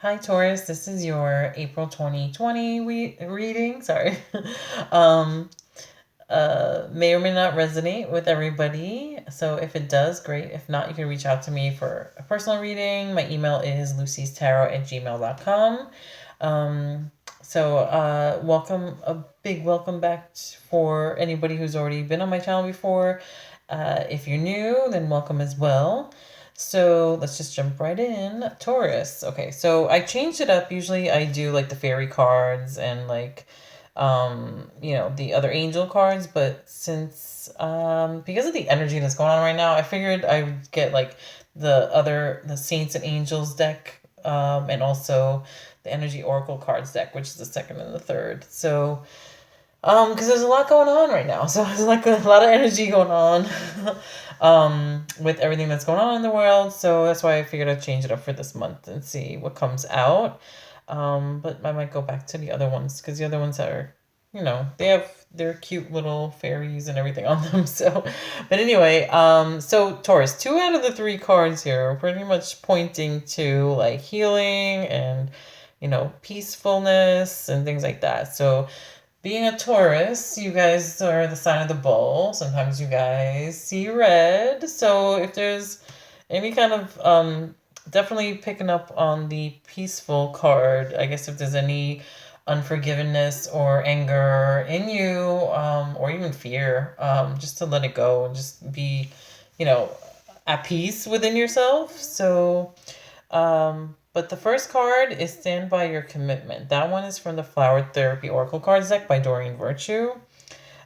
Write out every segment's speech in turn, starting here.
Hi, Taurus. This is your April 2020 reading. Sorry. um, may or may not resonate with everybody. So if it does, great. If not, you can reach out to me for a personal reading. My email is lucystarot@gmail.com. Um, welcome, a big welcome back for anybody who's already been on my channel before. If you're new, then welcome as well. So let's just jump right in. Taurus. Okay, so I changed it up. Usually I do like the fairy cards and like the other angel cards, but since because of the energy that's going on right now, I figured I would get like the Saints and Angels deck, and also the Energy Oracle cards deck, which is the second and the third. So because there's a lot going on right now. So there's like a lot of energy going on with everything that's going on in the world. So that's why I figured I'd change it up for this month and see what comes out. But I might go back to the other ones because the other ones are, they have their cute little fairies and everything on them. So, but anyway, so Taurus, two out of the three cards here are pretty much pointing to like healing and, peacefulness and things like that. So, being a Taurus, you guys are the sign of the bull. Sometimes you guys see red. So if there's any kind of definitely picking up on the peaceful card. I guess if there's any unforgiveness or anger in you, or even fear, just to let it go and just be, you know, at peace within yourself. So but the first card is Stand by Your Commitment. That one is from the Flower Therapy Oracle Cards deck by Doreen Virtue.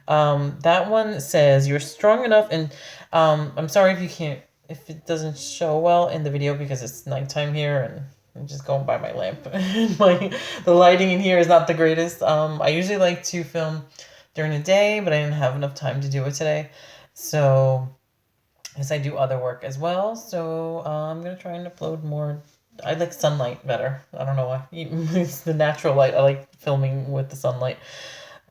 That one says you're strong enough, and I'm sorry if it doesn't show well in the video because it's nighttime here and I'm just going by my lamp. The lighting in here is not the greatest. I usually like to film during the day, but I didn't have enough time to do it today. So, because I do other work as well, so I'm gonna try and upload more. I like sunlight better. I don't know why. It's the natural light. I like filming with the sunlight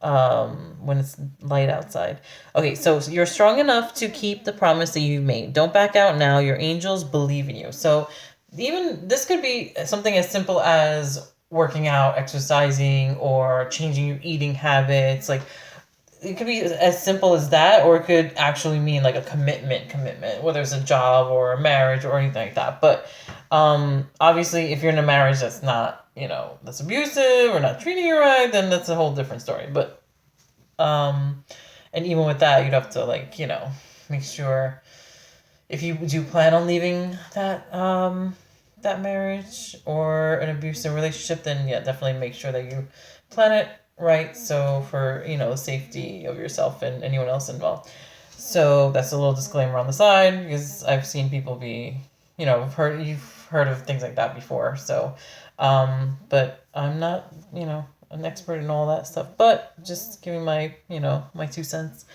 when it's light outside. Okay, so you're strong enough to keep the promise that you've made. Don't back out now. Your angels believe in you. So even this could be something as simple as working out, exercising, or changing your eating habits. Like it could be as simple as that, or it could actually mean like a commitment, whether it's a job or a marriage or anything like that. But obviously if you're in a marriage that's not, that's abusive or not treating you right, then that's a whole different story. But and even with that, you'd have to like, make sure if you do plan on leaving that marriage or an abusive relationship, then yeah, definitely make sure that you plan it right. So for, the safety of yourself and anyone else involved. So that's a little disclaimer on the side because I've seen people be, you've heard of things like that before. So, but I'm not, an expert in all that stuff, but just giving my, my 2 cents.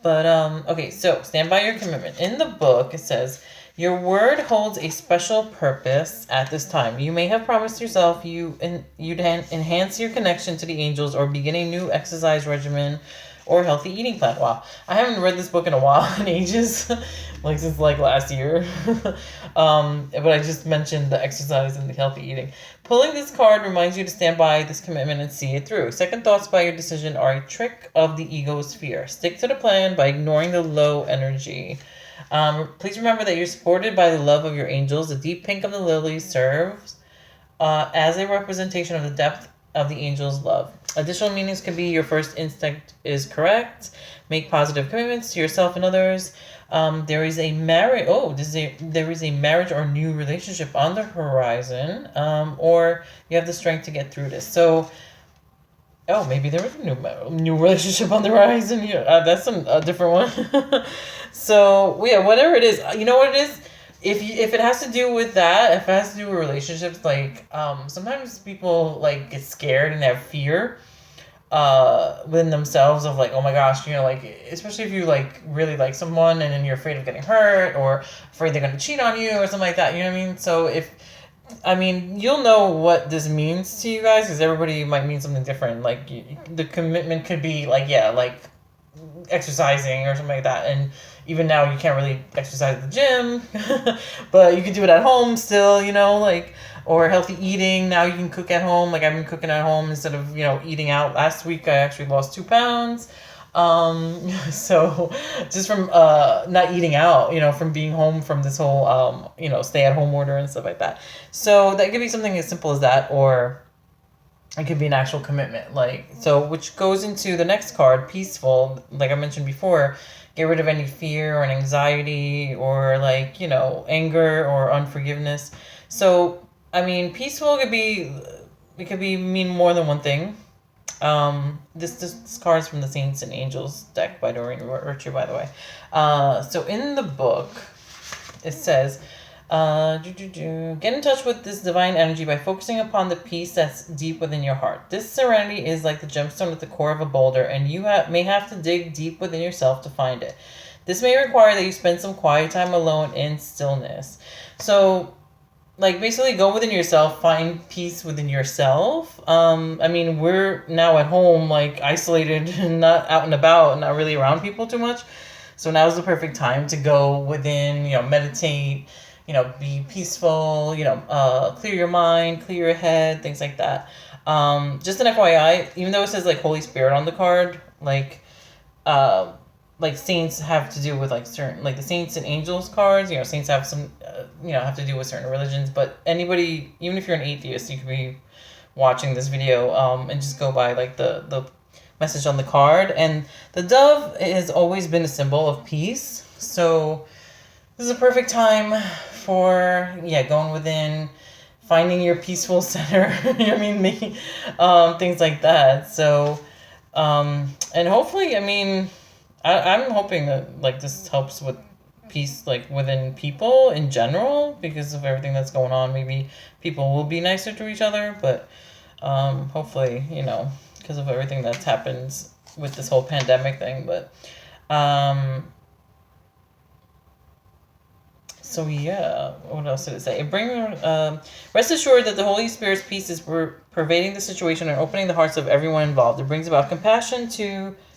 But okay, so stand by your commitment. In the book, it says, your word holds a special purpose at this time. You may have promised yourself you'd enhance your connection to the angels or begin a new exercise regimen or healthy eating plan. Wow, I haven't read this book in a while, in ages, like since like last year. But I just mentioned the exercise and the healthy eating. Pulling this card reminds you to stand by this commitment and see it through. Second thoughts by your decision are a trick of the ego's fear. Stick to the plan by ignoring the low energy. Please remember that you're supported by the love of your angels. The deep pink of the lily serves as a representation of the depth of the angel's love. Additional meanings can be your first instinct is correct. Make positive commitments to yourself and others. There is a marriage. There is a marriage or new relationship on the horizon, or you have the strength to get through this. So, maybe there is a new relationship on the horizon here. That's a different one. So yeah, whatever it is, you know what it is. If it has to do with that, if it has to do with relationships, like sometimes people like get scared and have fear within themselves of like, oh my gosh, like especially if you like really like someone and then you're afraid of getting hurt or afraid they're gonna cheat on you or something like that. You know what I mean? So you'll know what this means to you guys because everybody might mean something different. Like the commitment could be like, yeah, like exercising or something like that. And even now you can't really exercise at the gym, but you can do it at home still, like or healthy eating. Now you can cook at home. Like I've been cooking at home instead of eating out. Last week I actually lost 2 pounds. So just from not eating out, from being home from this whole stay at home order and stuff like that. So that could be something as simple as that, or it could be an actual commitment, like, so, which goes into the next card, peaceful. Like I mentioned before, get rid of any fear or anxiety or like anger or unforgiveness. So I mean, peaceful could be, it could be mean more than one thing. This card is from the Saints and Angels deck by Doreen Virtue, by the way. So in the book, it says, get in touch with this divine energy by focusing upon the peace that's deep within your heart. This serenity is like the gemstone at the core of a boulder, and you may have to dig deep within yourself to find it. This may require that you spend some quiet time alone in stillness. So, like, basically go within yourself, find peace within yourself. I mean, we're now at home, like, isolated and not out and about, not really around people too much. So now is the perfect time to go within, meditate, be peaceful, clear your mind, clear your head, things like that. Just an FYI, even though it says like Holy Spirit on the card, like saints have to do with like certain, like the saints and angels cards, saints have some, have to do with certain religions, but anybody, even if you're an atheist, you could be watching this video, and just go by like the message on the card. And the dove has always been a symbol of peace. So this is a perfect time for, going within, finding your peaceful center. I mean, making things like that. So, and hopefully, I mean, I'm hoping that like this helps with peace, like within people in general, because of everything that's going on. Maybe people will be nicer to each other, but hopefully, because of everything that's happened with this whole pandemic thing. But so yeah, what else did it say? Rest assured that the Holy Spirit's peace is pervading the situation and opening the hearts of everyone involved. It brings about compassion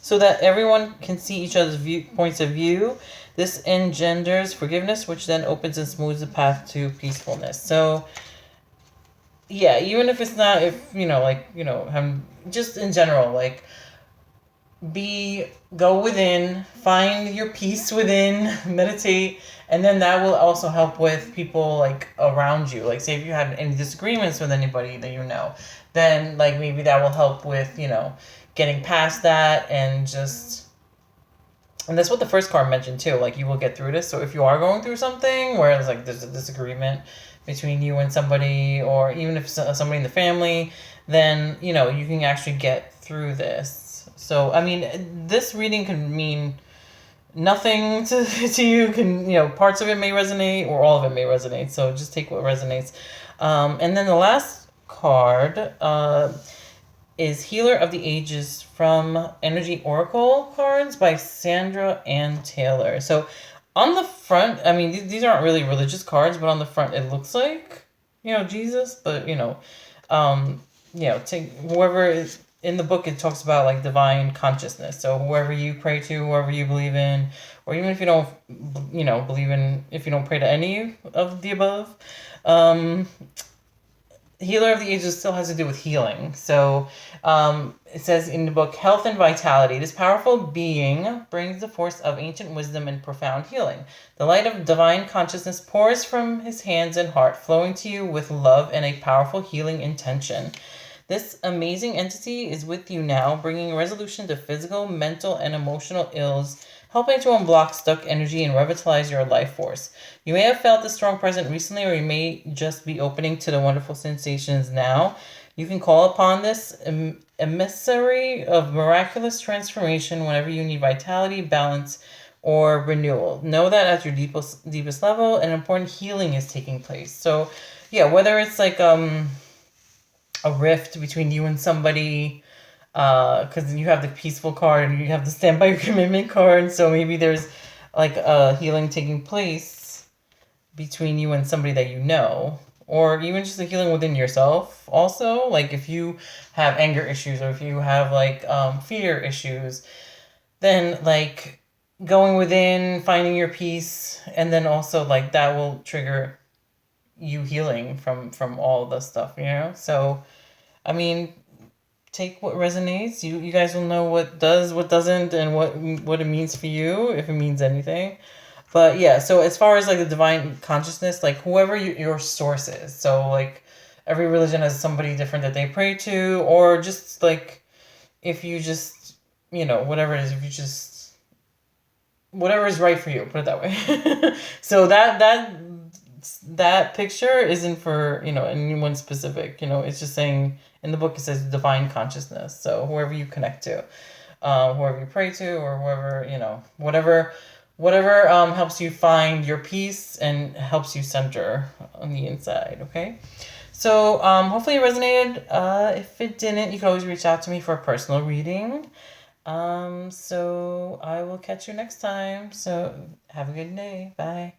so that everyone can see each other's points of view. This engenders forgiveness, which then opens and smooths the path to peacefulness. So yeah, even if it's not, just in general, like, go within, find your peace within, meditate, and then that will also help with people like around you. Like, say if you had any disagreements with anybody that then like maybe that will help with getting past that, and that's what the first card mentioned too. Like, you will get through this. So if you are going through something where it's like there's a disagreement between you and somebody, or even if somebody in the family, then you can actually get through this. So I mean, this reading can mean nothing to you. Can parts of it may resonate, or all of it may resonate. So just take what resonates. And then the last card is Healer of the Ages from Energy Oracle cards by Sandra Ann Taylor. So on the front, I mean, these aren't really religious cards, but on the front it looks like Jesus, but take whoever is in the book. It talks about like divine consciousness. So whoever you pray to, whoever you believe in, or even if you don't believe in, if you don't pray to any of the above, Healer of the Ages still has to do with healing. So it says in the book, health and vitality. This powerful being brings the force of ancient wisdom and profound healing. The light of divine consciousness pours from his hands and heart, flowing to you with love and a powerful healing intention. This amazing entity is with you now, bringing resolution to physical, mental, and emotional ills, helping to unblock stuck energy and revitalize your life force. You may have felt this strong presence recently, or you may just be opening to the wonderful sensations now. You can call upon this emissary of miraculous transformation whenever you need vitality, balance, or renewal. Know that at your deepest level, an important healing is taking place. So, yeah, whether it's like a rift between you and somebody, because you have the peaceful card and you have the stand by your commitment card, so maybe there's like a healing taking place between you and somebody that or even just a healing within yourself also. Like if you have anger issues, or if you have like fear issues, then like going within, finding your peace, and then also like that will trigger you healing from all the stuff, you know? So, I mean, take what resonates. You guys will know what does, what doesn't, and what it means for you, if it means anything. But yeah, so as far as like the divine consciousness, like whoever your source is. So like every religion has somebody different that they pray to, or just like if you just, whatever it is, if you just, whatever is right for you, put it that way. So that picture isn't for, anyone specific, it's just saying in the book it says divine consciousness. So whoever you connect to, whoever you pray to, or whoever, whatever helps you find your peace and helps you center on the inside. Okay. So hopefully it resonated. If it didn't, you can always reach out to me for a personal reading. So I will catch you next time. So have a good day. Bye.